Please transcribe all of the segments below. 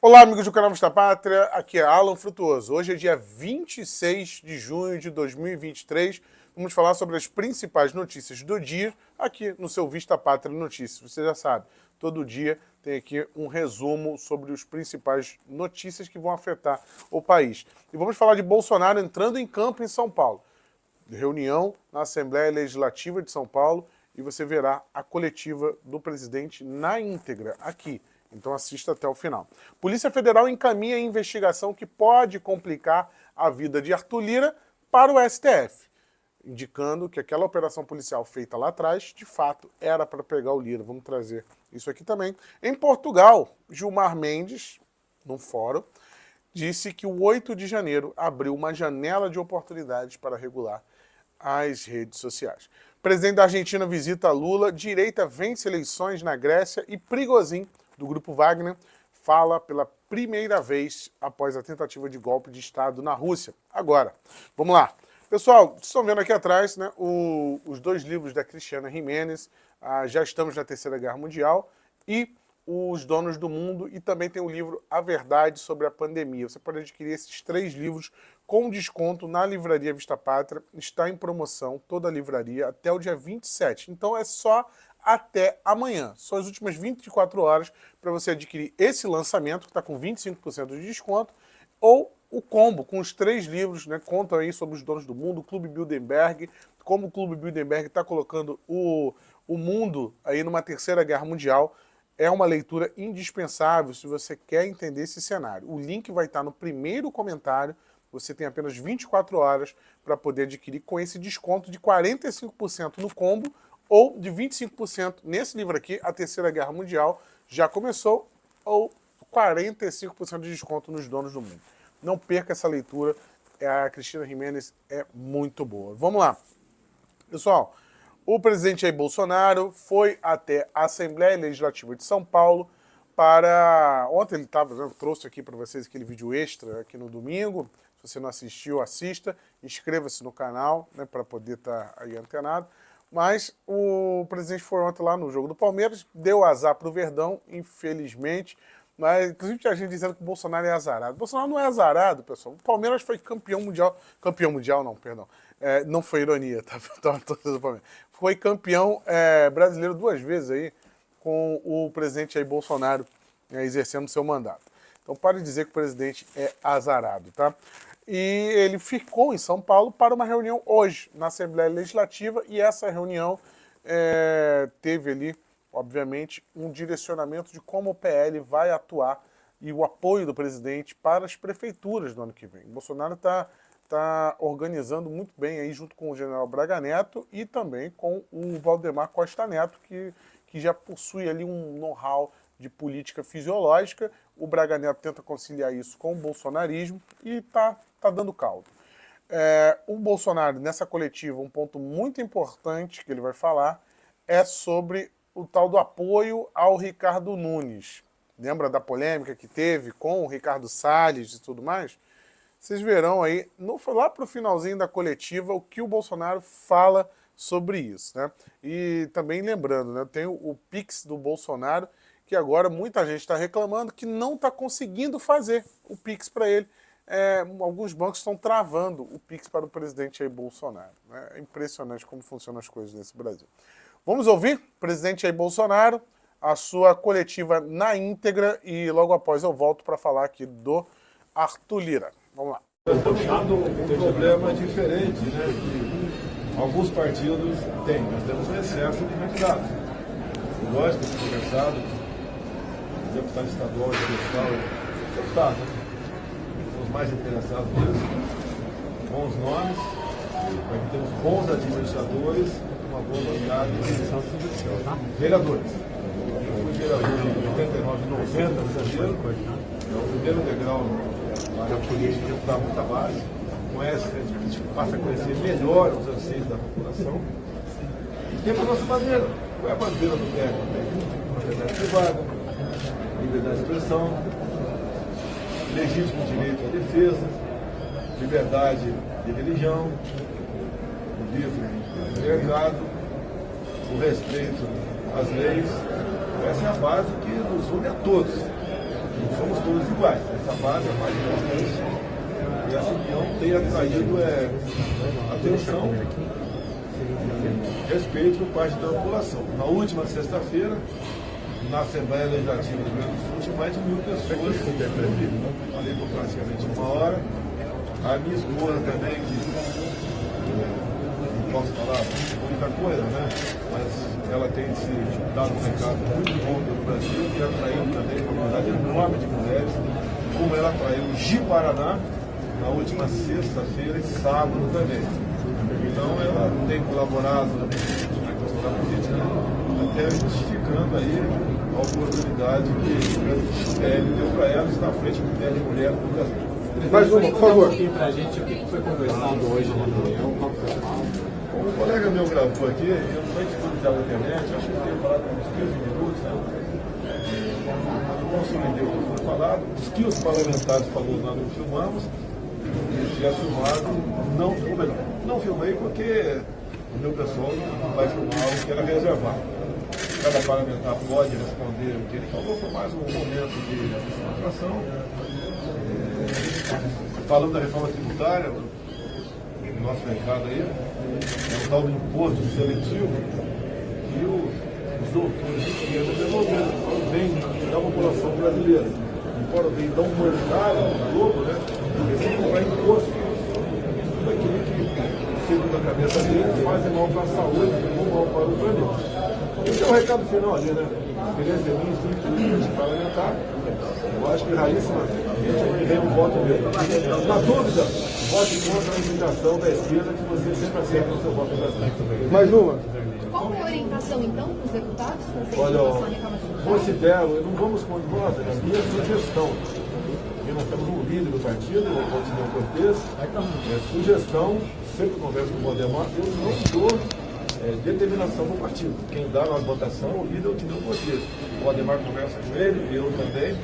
Olá, amigos do canal Vista Pátria, aqui é Alan Frutuoso. Hoje é dia 26 de junho de 2023. Vamos falar sobre as principais notícias do dia aqui no seu Vista Pátria Notícias. Você já sabe, todo dia tem aqui um resumo sobre as principais notícias que vão afetar o país. E vamos falar de Bolsonaro entrando em campo em São Paulo. Reunião na Assembleia Legislativa de São Paulo e você verá a coletiva do presidente na íntegra aqui. Então assista até o final. Polícia Federal encaminha a investigação que pode complicar a vida de Arthur Lira para o STF, indicando que aquela operação policial feita lá atrás, de fato, era para pegar o Lira. Vamos trazer isso aqui também. Em Portugal, Gilmar Mendes, num fórum, disse que o 8 de janeiro abriu uma janela de oportunidades para regular as redes sociais. Presidente da Argentina visita Lula, direita vence eleições na Grécia e Prigozhin, do Grupo Wagner, fala pela primeira vez após a tentativa de golpe de Estado na Rússia. Agora, vamos lá. Pessoal, vocês estão vendo aqui atrás, né, os dois livros da Cristina Giménez, Já Estamos na Terceira Guerra Mundial, e Os Donos do Mundo, e também tem o livro A Verdade sobre a Pandemia. Você pode adquirir esses 3 livros com desconto na Livraria Vista Pátria. Está em promoção toda a livraria até o dia 27. Então é só até amanhã. São as últimas 24 horas para você adquirir esse lançamento, que está com 25% de desconto, ou o combo com os 3 livros, né? Contam aí sobre os donos do mundo, o Clube Bilderberg, como o Clube Bilderberg está colocando o mundo aí numa terceira guerra mundial. É uma leitura indispensável se você quer entender esse cenário. O link vai estar no primeiro comentário. Você tem apenas 24 horas para poder adquirir com esse desconto de 45% no combo, ou de 25% nesse livro aqui, A Terceira Guerra Mundial Já Começou, ou 45% de desconto nos Donos do Mundo. Não perca essa leitura, a Cristina Giménez é muito boa. Vamos lá. Pessoal, o presidente Jair Bolsonaro foi até a Assembleia Legislativa de São Paulo para... Ontem ele estava, eu trouxe aqui para vocês aquele vídeo extra aqui no domingo. Se você não assistiu, assista. Inscreva-se no canal, né, para poder estar aí antenado. Mas o presidente foi ontem lá no jogo do Palmeiras, deu azar para o Verdão, infelizmente. Mas, inclusive, tinha gente dizendo que o Bolsonaro é azarado. O Bolsonaro não é azarado, pessoal. O Palmeiras foi campeão mundial. Campeão mundial, não, perdão. Não foi ironia, tá? Foi campeão brasileiro 2 vezes aí, com o presidente Jair Bolsonaro exercendo seu mandato. Então, pare de dizer que o presidente é azarado, tá? E ele ficou em São Paulo para uma reunião hoje, na Assembleia Legislativa, e essa reunião teve ali, obviamente, um direcionamento de como o PL vai atuar e o apoio do presidente para as prefeituras do ano que vem. O Bolsonaro está organizando muito bem aí, junto com o general Braga Neto e também com o Valdemar Costa Neto, que já possui ali um know-how de política fisiológica. O Braga Neto tenta conciliar isso com o bolsonarismo e tá dando caldo. O Bolsonaro, nessa coletiva, um ponto muito importante que ele vai falar é sobre o tal do apoio ao Ricardo Nunes. Lembra da polêmica que teve com o Ricardo Salles e tudo mais? Vocês verão aí, lá para o finalzinho da coletiva, o que o Bolsonaro fala sobre isso, né? E também lembrando, né, tem o Pix do Bolsonaro, que agora muita gente está reclamando que não está conseguindo fazer o Pix para ele. Alguns bancos estão travando o Pix para o presidente Jair Bolsonaro. Né? É impressionante como funcionam as coisas nesse Brasil. Vamos ouvir o presidente Jair Bolsonaro, a sua coletiva na íntegra, e logo após eu volto para falar aqui do Arthur Lira. Vamos lá. Nós estamos tendo um problema diferente, né, que alguns partidos têm. Nós temos um excesso de candidatos. Nós temos conversado, deputado estadual e federal, deputados, os mais interessados nisso, bons nomes, para que tenhamos bons administradores, uma boa bancada de vereadores. Eu fui vereador de 89 e 90 no janeiro, é o primeiro degrau para a política que dá muita base, conhece, a gente passa a conhecer melhor os anseios da população. E temos a nossa bandeira. Qual é a bandeira do PL? Propriedade privada, liberdade de expressão, legítimo direito à defesa, liberdade de religião, o livre mercado, o respeito às leis. Essa é a base que nos une a todos. Somos todos iguais. iguais. Essa base é a mais importante. E essa união tem atraído atenção e respeito por parte da população. Na última sexta-feira, na Assembleia Legislativa do Rio Grande do Sul, tinha mais de 1000 pessoas. Falei por praticamente 1 hora. A minha esposa também, que não posso falar muita coisa, né? Mas ela tem se dado um recado muito bom pelo Brasil e atraiu também uma quantidade enorme de mulheres, como ela atraiu o Ji-Paraná na última sexta-feira e sábado também. Então ela tem colaborado na questão da política, até justificando aí a oportunidade que o PL deu para ela estar à frente do PL de mulher do Brasil. Mais uma, por favor. Para a gente o que foi conversado hoje na reunião, qual foi o mal? Um colega meu gravou aqui, eu não sei se tudo está na internet, acho que ele tenho falado uns 15 minutos, né? Eu consolidei o que foi falado, os que os parlamentares falaram nós não filmamos, e se tiver filmado, não filmei porque o meu pessoal não vai filmar o que era reservado. Cada parlamentar pode responder o que ele falou, foi mais um momento de descontração. Falando da reforma tributária, o nosso recado aí é o tal do imposto seletivo que os doutores de esquerda desenvolveram para o bem da população brasileira e para o bem da humanidade do globo, né? Eles vão cobrar imposto daquilo que, segundo a cabeça dele, faz mal para a saúde e mal para o planeta. Esse é o recado final ali, né? Experiência minha, de parlamentar. Eu acho que raríssima gente tem um voto mesmo. Na dúvida, vote contra a indicação da esquerda que você sempre acerta no seu voto brasileiro. Mais uma. Qual a orientação, então, dos deputados? Olha, considero, não vamos com nós, é a minha sugestão. E nós temos um líder do partido, o Valtineu Cortes, sugestão, sempre converso com o Valdemar, eu não dou determinação do partido. Quem dá na votação é o líder Valtineu Cortes. O Valdemar conversa com ele, eu também.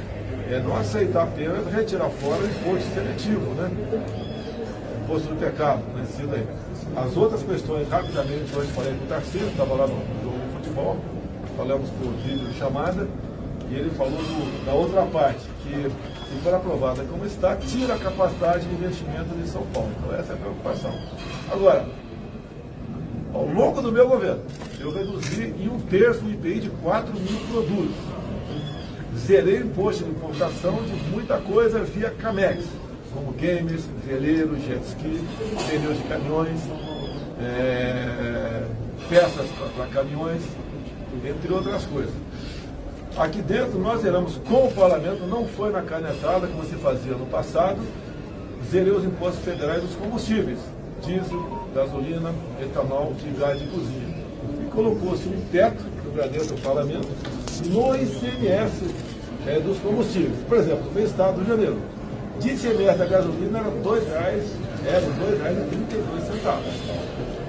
Não aceitar apenas retirar fora o imposto seletivo, né? Imposto do pecado, conhecido aí. As outras questões, rapidamente, hoje falei com o Tarcísio, estava lá no jogo de futebol, falamos por vídeo de chamada, e ele falou da outra parte, que se for aprovada como está, tira a capacidade de investimento de São Paulo. Então essa é a preocupação. Agora, ao longo do meu governo, eu reduzi em 1/3 o IPI de 4.000 produtos. Zerei o imposto de importação de muita coisa via Camex, como games, veleiros, jet ski, pneus de caminhões, peças para caminhões, entre outras coisas. Aqui dentro nós zeramos com o parlamento, não foi na canetada como se fazia no passado, zerei os impostos federais dos combustíveis, diesel, gasolina, etanol e gás de cozinha. E colocou-se um teto, para dentro do parlamento, no ICMS dos combustíveis. Por exemplo, no estado do Rio de Janeiro, de ICMS da gasolina era R$2,32.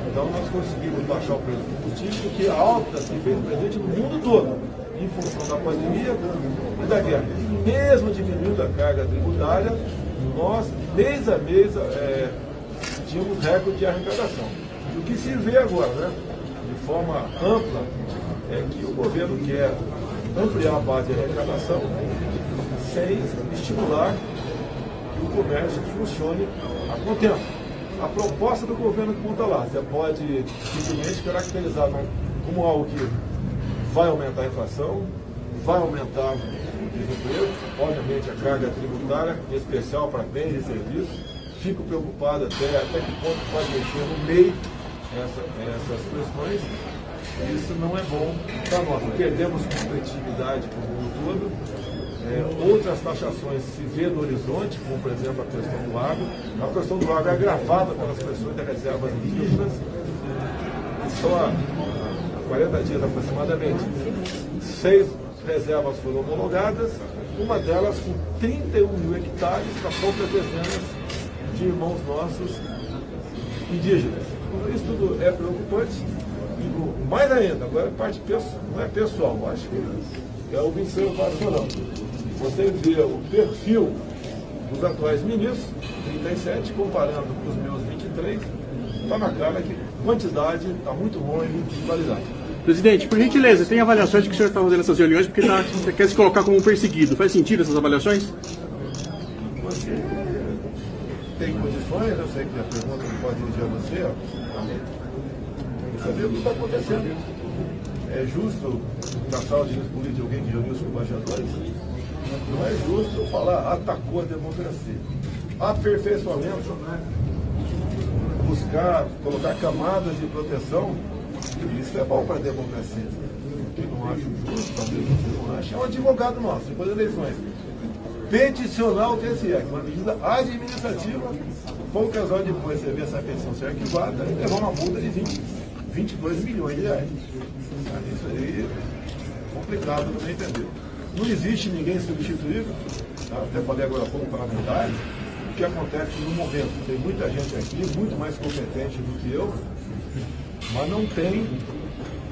Então nós conseguimos baixar o preço do combustível, que a alta se fez presente no mundo todo, em função da pandemia e da guerra. Mesmo diminuindo a carga tributária, nós, mês a mês, tínhamos recorde de arrecadação. E o que se vê agora, né, de forma ampla, é que o governo quer ampliar a base de arrecadação sem estimular que o comércio funcione a contento. A proposta do governo que conta lá, você pode simplesmente caracterizar como algo que vai aumentar a inflação, vai aumentar o desemprego, obviamente a carga tributária, em especial para bens e serviços. Fico preocupado até que ponto pode mexer no meio essas questões. Isso não é bom para nós. Perdemos competitividade para o mundo todo. Outras taxações se vê no horizonte, como por exemplo a questão do agro. A questão do agro é agravada pelas questões de reservas líquidas. Só há 40 dias aproximadamente, 6 reservas foram homologadas, uma delas com 31.000 hectares para poucas dezenas de irmãos nossos indígenas. Então, isso tudo é preocupante. E mais ainda, agora a parte não é pessoal, acho que é observacional. Você vê o perfil dos atuais ministros, 37, comparando com os meus 23, está na cara que quantidade está muito longe de qualidade. Presidente, por gentileza, tem avaliações de que o senhor está fazendo essas reuniões porque quer se colocar como um perseguido. Faz sentido essas avaliações? você tem condições, eu sei que a pergunta não pode dirigir a você, saber o que está acontecendo. É justo traçar o direito político de alguém que reuniu os embaixadores? Não é justo falar atacou a democracia. Aperfeiçoamento, buscar, colocar camadas de proteção, isso é bom para a democracia. Eu não acho justo, talvez você não ache, é um advogado nosso, depois das eleições. Peticionar o TSE, que é uma medida administrativa, poucas horas depois você vê essa petição ser arquivada e levar uma multa de 22 milhões de reais. Isso aí é complicado também entender. Não existe ninguém substituível, até falei agora há pouco parlamentares, o que acontece no momento. Tem muita gente aqui, muito mais competente do que eu, mas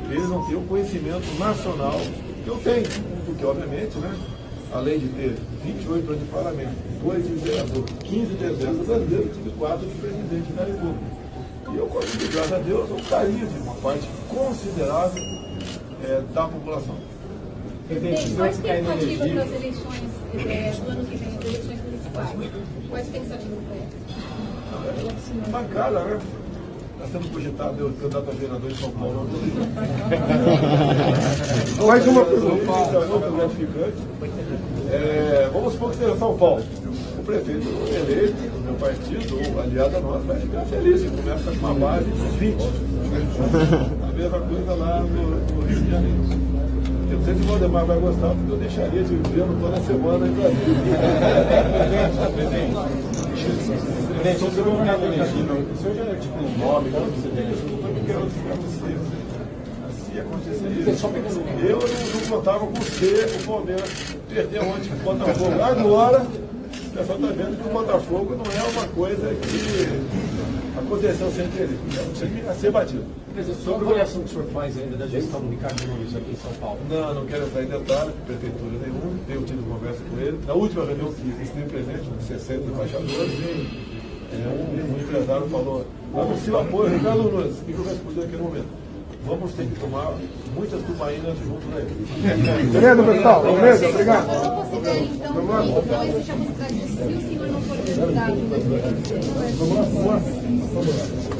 eles não têm o conhecimento nacional que eu tenho, porque obviamente, além de ter 28 anos de parlamento, 2 de vereador, 15 de exército brasileiro, eu tive 4 de presidente da República. E eu consegui, graças a Deus, um carinho de uma parte considerável da população. Qual a expectativa para as eleições do ano que vem, as eleições municipais? Qual a expectativa para elas? Bancada, né? Está sendo cogitado eu candidato a vereador em São Paulo. Mais uma pergunta. Isso é muito gratificante. Vamos supor que seja São Paulo. O prefeito eleito, do meu partido, ou aliado a nós, vai ficar feliz. Ele começa com uma base de 20. A mesma coisa lá no Rio de Janeiro. Eu não sei se o Valdemar vai gostar, porque eu deixaria de vê-lo toda semana em Brasília. Presidente, o senhor não está elegido, o senhor já é tipo um nome, como você tem? Eu não quero ficar se acontecer isso. Eu não contava com ser o Palmeiras perder ontem com o Botafogo. Agora, o pessoal está vendo que o Botafogo não é uma coisa que aconteceu sem querer. Tinha que ser batido. Sobre a avaliação que o senhor faz ainda da gestão do Ricardo Nunes aqui em São Paulo? Não quero entrar em detalhe, prefeitura nenhuma, tenho tido conversa com ele. Na última reunião que esteve presente, com 60 embaixadores, um empresário falou, anuncie o apoio, Ricardo Nunes, o que eu respondi naquele momento? Vamos ter que tomar muitas tubaínas junto a ele. Beleza, pessoal? Beleza? Obrigado. Como considera, então, que não existe a possibilidade de, se o senhor não for candidato em 2026?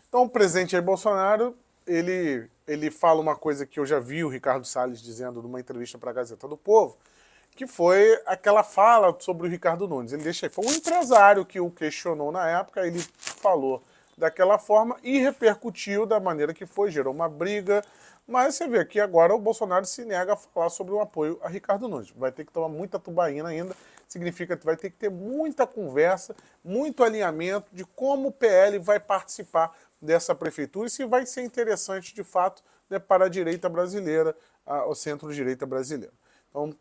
Então, o presidente Jair Bolsonaro, ele fala uma coisa que eu já vi o Ricardo Salles dizendo numa entrevista para a Gazeta do Povo, que foi aquela fala sobre o Ricardo Nunes. Foi um empresário que o questionou na época, ele falou daquela forma e repercutiu da maneira que foi, gerou uma briga, mas você vê que agora o Bolsonaro se nega a falar sobre o apoio a Ricardo Nunes. Vai ter que tomar muita tubaína ainda, significa que vai ter que ter muita conversa, muito alinhamento de como o PL vai participar dessa prefeitura e se vai ser interessante de fato, para a direita brasileira, o centro-direita brasileira. Então,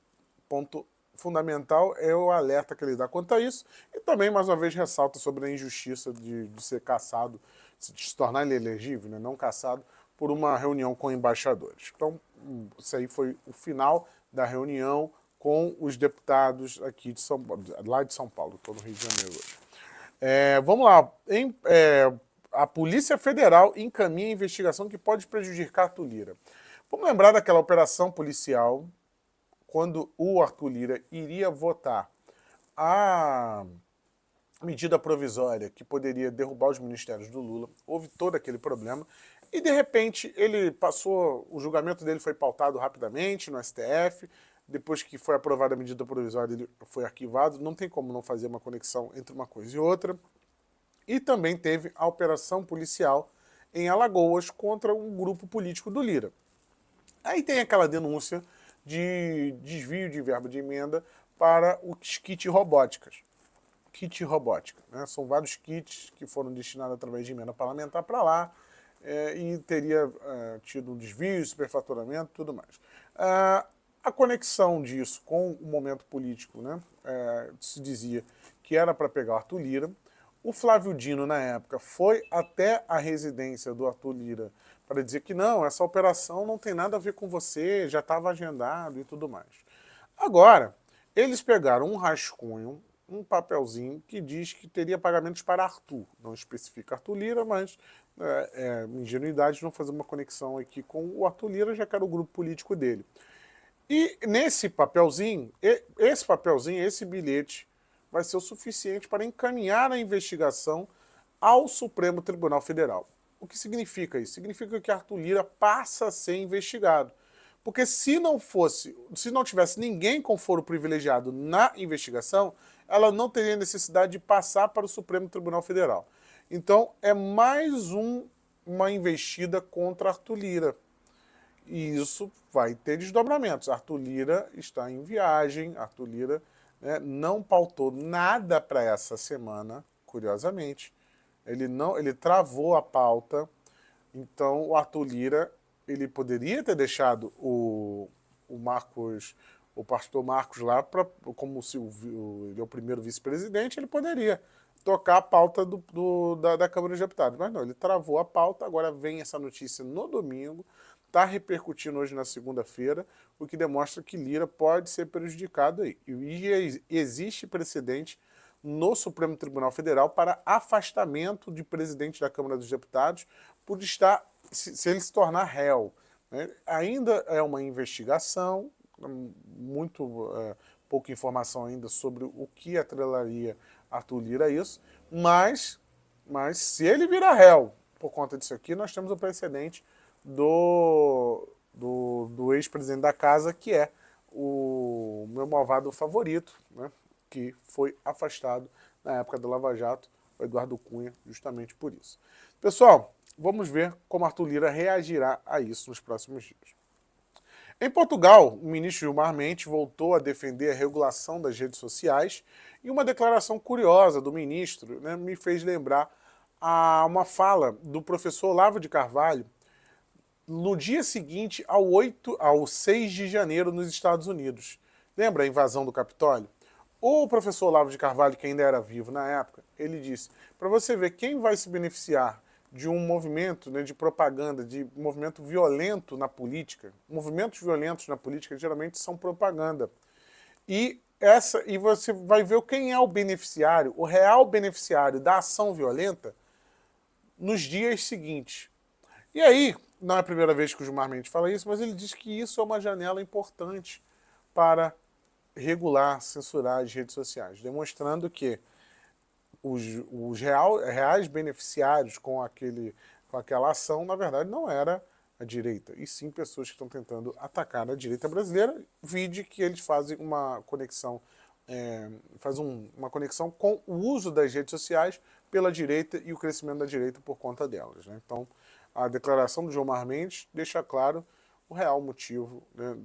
ponto fundamental é o alerta que ele dá quanto a isso e também, mais uma vez, ressalta sobre a injustiça de ser cassado, de se tornar inelegível, não cassado, por uma reunião com embaixadores. Então, isso aí foi o final da reunião com os deputados aqui de lá de São Paulo, estou no Rio de Janeiro hoje. Vamos lá. A Polícia Federal encaminha investigação que pode prejudicar Arthur Lira. Vamos lembrar daquela operação policial quando o Arthur Lira iria votar a medida provisória que poderia derrubar os ministérios do Lula. Houve todo aquele problema e, de repente, ele passou, o julgamento dele foi pautado rapidamente no STF, depois que foi aprovada a medida provisória ele foi arquivado, não tem como não fazer uma conexão entre uma coisa e outra. E também teve a operação policial em Alagoas contra um grupo político do Lira. Aí tem aquela denúncia de desvio de verba de emenda para os kits robóticas. Kit robótica, são vários kits que foram destinados através de emenda parlamentar para lá e teria tido um desvio, superfaturamento e tudo mais. A conexão disso com o momento político, se dizia que era para pegar o Arthur Lira. O Flávio Dino, na época, foi até a residência do Arthur Lira para dizer que não, essa operação não tem nada a ver com você, já estava agendado e tudo mais. Agora, eles pegaram um rascunho, um papelzinho que diz que teria pagamentos para Arthur. Não especifica Arthur Lira, mas ingenuidade não fazer uma conexão aqui com o Arthur Lira, já que era o grupo político dele. E nesse papelzinho, esse bilhete, vai ser o suficiente para encaminhar a investigação ao Supremo Tribunal Federal. O que significa isso? Significa que Arthur Lira passa a ser investigado. Porque se não tivesse ninguém com foro privilegiado na investigação, ela não teria necessidade de passar para o Supremo Tribunal Federal. Então, é mais uma investida contra Arthur Lira. E isso vai ter desdobramentos. Arthur Lira está em viagem, Arthur Lira, né, não pautou nada para essa semana, curiosamente. Ele travou a pauta. Então, o Arthur Lira, ele poderia ter deixado o pastor Marcos lá, como se ele é o primeiro vice-presidente, ele poderia tocar a pauta da Câmara dos Deputados. Mas não, ele travou a pauta, agora vem essa notícia no domingo, está repercutindo hoje na segunda-feira, o que demonstra que Lira pode ser prejudicado aí. E existe precedente no Supremo Tribunal Federal para afastamento de presidente da Câmara dos Deputados por se ele se tornar réu. Né? Ainda é uma investigação, muito pouca informação ainda sobre o que atrelaria Arthur Lira a isso, mas se ele virar réu por conta disso aqui, nós temos o precedente do ex-presidente da casa, que é o meu malvado favorito, né, que foi afastado na época da Lava Jato, o Eduardo Cunha, justamente por isso. Pessoal, vamos ver como Arthur Lira reagirá a isso nos próximos dias. Em Portugal, o ministro Gilmar Mendes voltou a defender a regulação das redes sociais e uma declaração curiosa do ministro, né, me fez lembrar uma fala do professor Olavo de Carvalho no dia seguinte ao 6 de janeiro nos Estados Unidos. Lembra a invasão do Capitólio? O professor Olavo de Carvalho, que ainda era vivo na época, ele disse, para você ver quem vai se beneficiar de um movimento, né, de propaganda, de movimento violento na política, movimentos violentos na política geralmente são propaganda. E você vai ver quem é o beneficiário, o real beneficiário da ação violenta nos dias seguintes. E aí, não é a primeira vez que o Gilmar Mendes fala isso, mas ele diz que isso é uma janela importante para regular, censurar as redes sociais, demonstrando que os reais beneficiários com aquela ação, na verdade, não era a direita, e sim pessoas que estão tentando atacar a direita brasileira, vide que eles fazem uma conexão, uma conexão com o uso das redes sociais pela direita e o crescimento da direita por conta delas. Né? Então, a declaração do Gilmar Mendes deixa claro o real motivo, né,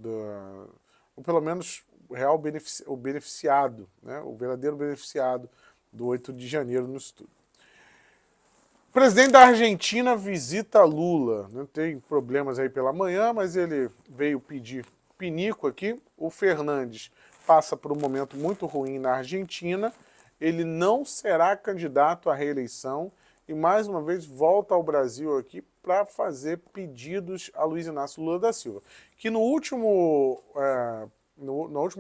ou pelo menos o beneficiado, né, o verdadeiro beneficiado do 8 de janeiro no estúdio. O presidente da Argentina visita Lula. Não tem problemas aí pela manhã, mas ele veio pedir pinico aqui. O Fernandes passa por um momento muito ruim na Argentina. Ele não será candidato à reeleição e, mais uma vez, volta ao Brasil aqui para fazer pedidos a Luiz Inácio Lula da Silva, que na última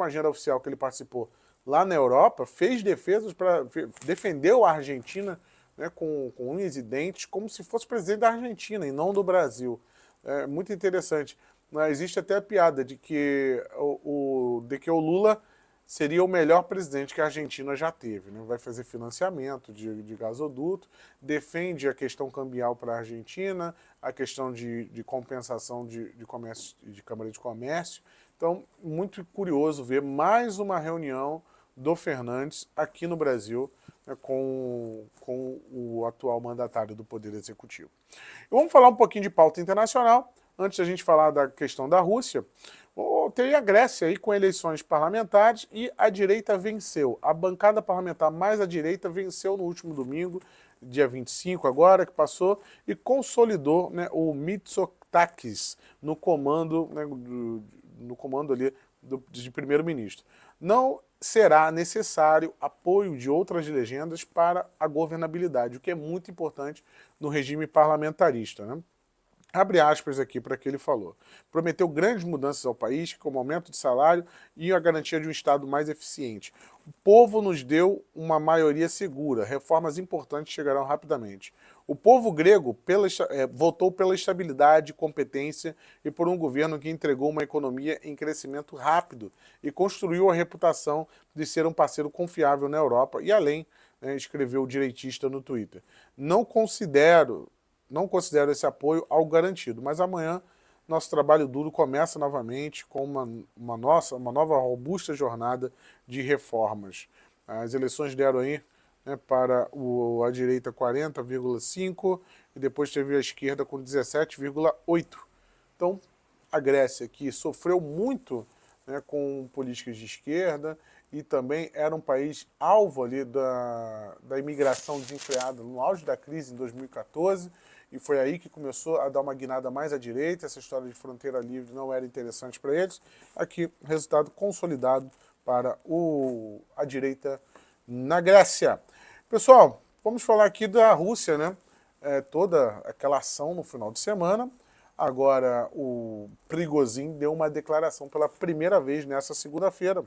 agenda oficial que ele participou lá na Europa, fez defesas defendeu a Argentina, né, com unhas e dentes, como se fosse presidente da Argentina e não do Brasil. É muito interessante. Existe até a piada de que o Lula seria o melhor presidente que a Argentina já teve. Né? Vai fazer financiamento de gasoduto, defende a questão cambial para a Argentina, a questão de compensação de comércio, de Câmara de Comércio. Então, muito curioso ver mais uma reunião do Fernandes aqui no Brasil, né, com o atual mandatário do Poder Executivo. E vamos falar um pouquinho de pauta internacional. Antes da gente falar da questão da Rússia, tem a Grécia aí com eleições parlamentares e a direita venceu. A bancada parlamentar mais a direita venceu no último domingo, dia 25 agora, que passou, e consolidou, né, o Mitsotakis no comando, né, no comando ali de primeiro-ministro. Não será necessário apoio de outras legendas para a governabilidade, o que é muito importante no regime parlamentarista, né? Abre aspas aqui para que ele falou. Prometeu grandes mudanças ao país, como aumento de salário e a garantia de um Estado mais eficiente. O povo nos deu uma maioria segura, reformas importantes chegarão rapidamente. O povo grego votou pela estabilidade, competência e por um governo que entregou uma economia em crescimento rápido e construiu a reputação de ser um parceiro confiável na Europa e além, né, escreveu o direitista no Twitter. Não considero esse apoio algo garantido, mas amanhã nosso trabalho duro começa novamente com uma nova robusta jornada de reformas. As eleições deram aí, né, para a direita 40,5% e depois teve a esquerda com 17,8%. Então, a Grécia, que sofreu muito, né, com políticas de esquerda e também era um país alvo ali da imigração desenfreada no auge da crise em 2014, e foi aí que começou a dar uma guinada mais à direita, essa história de fronteira livre não era interessante para eles. Aqui, resultado consolidado para a direita na Grécia. Pessoal, vamos falar aqui da Rússia, né? Toda aquela ação no final de semana. Agora, o Prigozhin deu uma declaração pela primeira vez nessa segunda-feira.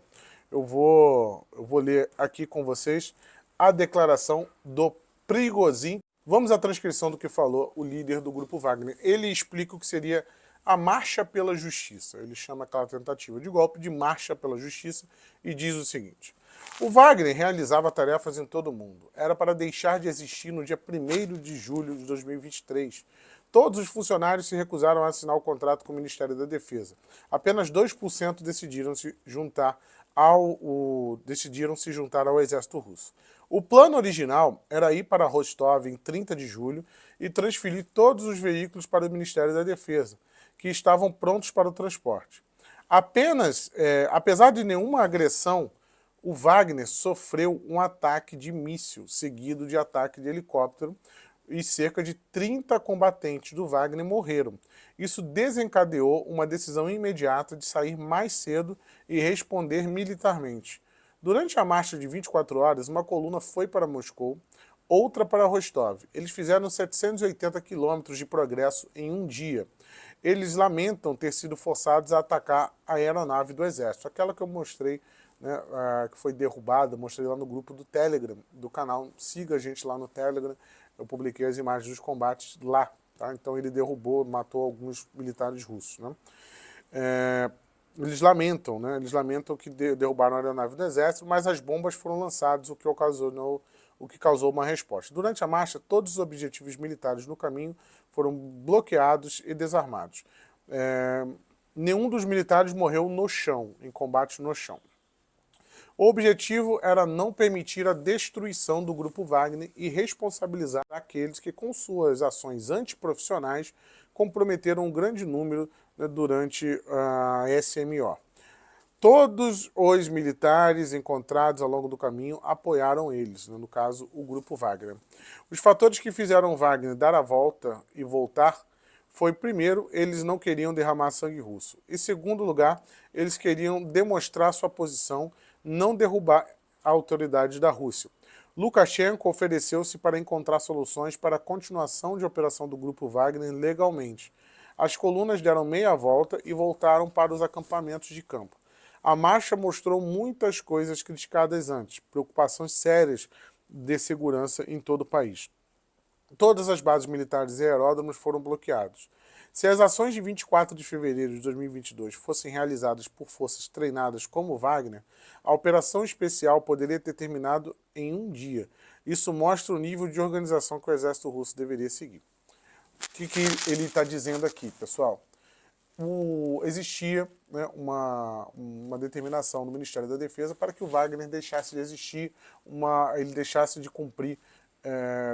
Eu vou ler aqui com vocês a declaração do Prigozhin. Vamos à transcrição do que falou o líder do grupo Wagner. Ele explica o que seria a marcha pela justiça. Ele chama aquela tentativa de golpe de marcha pela justiça e diz o seguinte: o Wagner realizava tarefas em todo o mundo. Era para deixar de existir no dia 1º de julho de 2023. Todos os funcionários se recusaram a assinar o contrato com o Ministério da Defesa. Apenas 2% decidiram se juntar ao exército russo. O plano original era ir para Rostov em 30 de julho e transferir todos os veículos para o Ministério da Defesa, que estavam prontos para o transporte. Apesar de nenhuma agressão, o Wagner sofreu um ataque de míssil, seguido de ataque de helicóptero, e cerca de 30 combatentes do Wagner morreram. Isso desencadeou uma decisão imediata de sair mais cedo e responder militarmente. Durante a marcha de 24 horas, uma coluna foi para Moscou, outra para Rostov. Eles fizeram 780 quilômetros de progresso em um dia. Eles lamentam ter sido forçados a atacar a aeronave do exército, aquela que eu mostrei, né, que foi derrubada, mostrei lá no grupo do Telegram, do canal. Siga a gente lá no Telegram, eu publiquei as imagens dos combates lá. Tá? Então ele matou alguns militares russos. Né? Eles lamentam, né? Eles lamentam que derrubaram a aeronave do exército, mas as bombas foram lançadas, o que causou uma resposta. Durante a marcha, todos os objetivos militares no caminho foram bloqueados e desarmados. Nenhum dos militares morreu no chão, em combate no chão. O objetivo era não permitir a destruição do grupo Wagner e responsabilizar aqueles que, com suas ações antiprofissionais, comprometeram um grande número, né, durante a SMO. Todos os militares encontrados ao longo do caminho apoiaram eles, né, no caso, o grupo Wagner. Os fatores que fizeram Wagner dar a volta e voltar foi, primeiro, eles não queriam derramar sangue russo. E, segundo lugar, eles queriam demonstrar sua posição, não derrubar a autoridade da Rússia. Lukashenko ofereceu-se para encontrar soluções para a continuação de operação do grupo Wagner legalmente. As colunas deram meia volta e voltaram para os acampamentos de campo. A marcha mostrou muitas coisas criticadas antes, preocupações sérias de segurança em todo o país. Todas as bases militares e aeródromos foram bloqueados. Se as ações de 24 de fevereiro de 2022 fossem realizadas por forças treinadas como Wagner, a operação especial poderia ter terminado em um dia. Isso mostra o nível de organização que o exército russo deveria seguir. O que ele está dizendo aqui, pessoal? Existia, né, uma determinação do Ministério da Defesa para que o Wagner deixasse de existir, ele deixasse de cumprir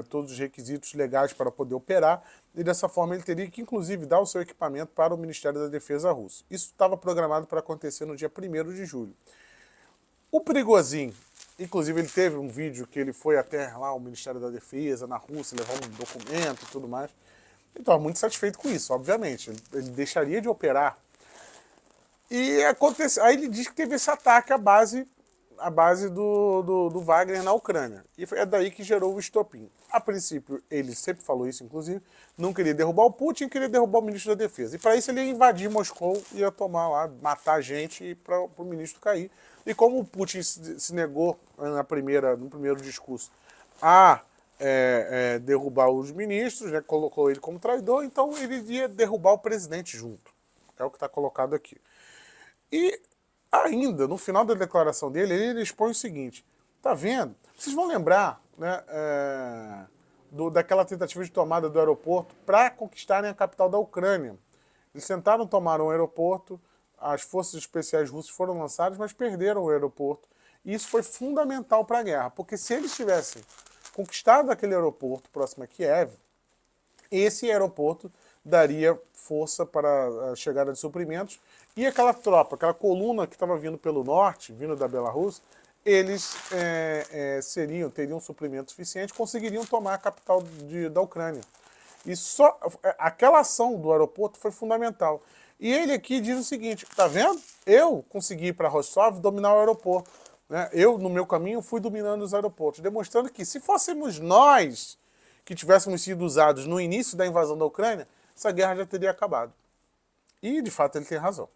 todos os requisitos legais para poder operar, e dessa forma ele teria que, inclusive, dar o seu equipamento para o Ministério da Defesa russo. Isso estava programado para acontecer no dia 1º de julho. O Prigozhin, inclusive, ele teve um vídeo que ele foi até lá o Ministério da Defesa, na Rússia, levar um documento e tudo mais. Ele estava muito satisfeito com isso, obviamente. Ele deixaria de operar. E aí ele diz que teve esse ataque à base do Wagner na Ucrânia. E é daí que gerou o estopim. A princípio, ele sempre falou isso, inclusive, não queria derrubar o Putin, queria derrubar o ministro da Defesa. E para isso ele ia invadir Moscou, ia tomar lá, matar gente para o ministro cair. E como o Putin se negou no primeiro discurso a derrubar os ministros, né, colocou ele como traidor, então ele ia derrubar o presidente junto. É o que está colocado aqui. E ainda, no final da declaração dele, ele expõe o seguinte, tá vendo? Vocês vão lembrar, né, daquela tentativa de tomada do aeroporto para conquistarem a capital da Ucrânia. Eles tentaram tomar um aeroporto, as forças especiais russas foram lançadas, mas perderam o aeroporto. E isso foi fundamental para a guerra, porque se eles tivessem conquistado aquele aeroporto próximo a Kiev, esse aeroporto daria força para a chegada de suprimentos, e aquela tropa, aquela coluna que estava vindo pelo norte, vindo da Belarus, eles teriam suprimento suficiente, conseguiriam tomar a capital da Ucrânia. E só aquela ação do aeroporto foi fundamental. E ele aqui diz o seguinte, tá vendo? Eu consegui ir para Rostov dominar o aeroporto. Né? Eu, no meu caminho, fui dominando os aeroportos, demonstrando que se fôssemos nós que tivéssemos sido usados no início da invasão da Ucrânia, essa guerra já teria acabado. E, de fato, ele tem razão.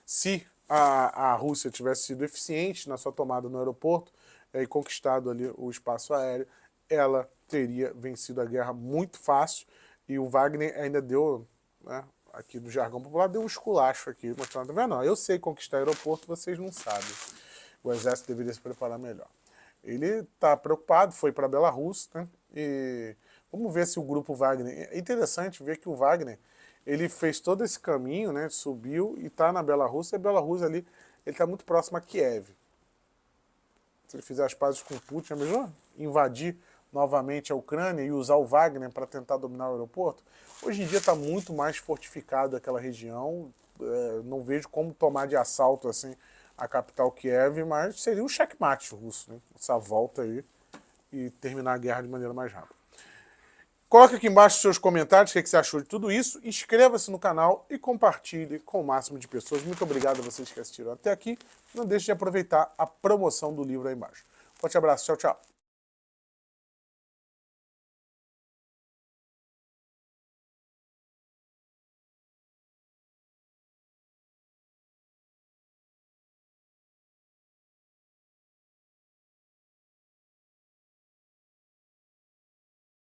Se a Rússia tivesse sido eficiente na sua tomada no aeroporto e conquistado ali o espaço aéreo, ela teria vencido a guerra muito fácil, e o Wagner ainda deu, né, aqui no jargão popular, deu um esculacho aqui, mostrando, tá vendo? Não, eu sei conquistar aeroporto, vocês não sabem. O exército deveria se preparar melhor. Ele está preocupado, foi para a Belarus, né, e vamos ver se o grupo Wagner... É interessante ver que o Wagner, ele fez todo esse caminho, né, subiu e está na Belarus, e a Belarus ali, ele está muito próximo a Kiev. Se ele fizer as pazes com Putin, é melhor invadir novamente a Ucrânia e usar o Wagner para tentar dominar o aeroporto? Hoje em dia está muito mais fortificado aquela região, não vejo como tomar de assalto assim a capital Kiev, mas seria um checkmate russo, né? Essa volta aí e terminar a guerra de maneira mais rápida. Coloque aqui embaixo seus comentários, o que você achou de tudo isso, inscreva-se no canal e compartilhe com o máximo de pessoas. Muito obrigado a vocês que assistiram até aqui. Não deixe de aproveitar a promoção do livro aí embaixo. Forte abraço, tchau, tchau.